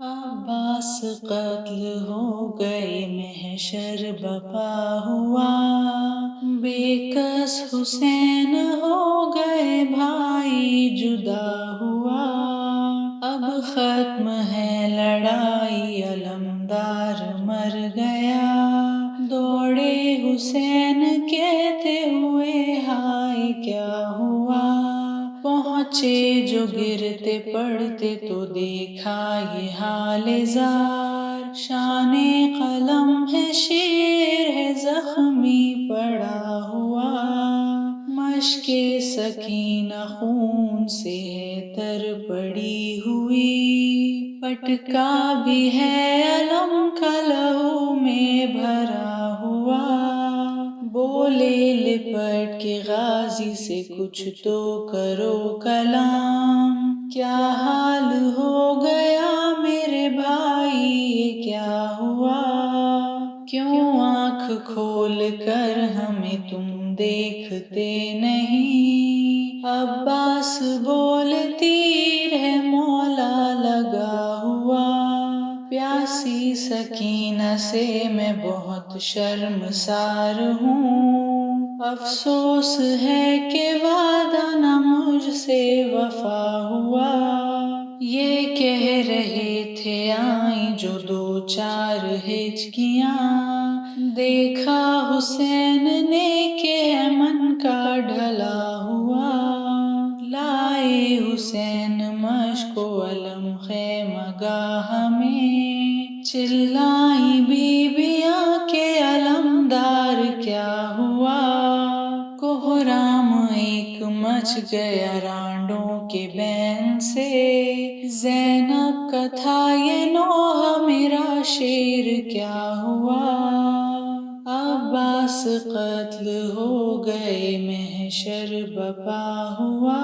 عباس قتل ہو گئے، محشر بپا ہوا، بے کس حسین ہو گئے، بھائی جدا ہوا، اب ختم ہے لڑائی، علمدار مر گیا، دوڑے حسین کہتے ہوئے ہائے کیا ہوا، پہنچے جو گرتے پڑتے تو دیکھا یہ حال زار، شان قلم ہے شیر ہے زخمی پڑا ہوا، مشق سکینہ خون سے ہے تر پڑی ہوئی، پٹکا بھی ہے علم کا لہو میں بھرا ہوا، بولے لپٹ کے غازی سے کچھ تو کرو کلام، کیا حال ہو گیا میرے بھائی یہ کیا ہوا، کیوں آنکھ کھول کر ہمیں تم دیکھتے نہیں، عباس بول تیر ہے مولا لگا ہوا، پیاسی سکینہ سے میں بہت شرمسار ہوں، افسوس ہے کہ وعدہ نہ مجھ سے وفا ہوا، یہ کہہ رہے تھے آئیں جو دو چار ہچکیاں، دیکھا حسین نے کہ ہے من کا ڈھلا ہوا، لائے حسین مشک و علم خیمہ گاہ میں، چلائیں بیبیاں کہ علمدار کیا ہوا، کوہرام ایک مچ گیا رانڈوں کے بین سے، زینب کا تھا یہ نوحہ میرا شیر کیا ہوا، عباس قتل ہو گئے، محشر بپا ہوا۔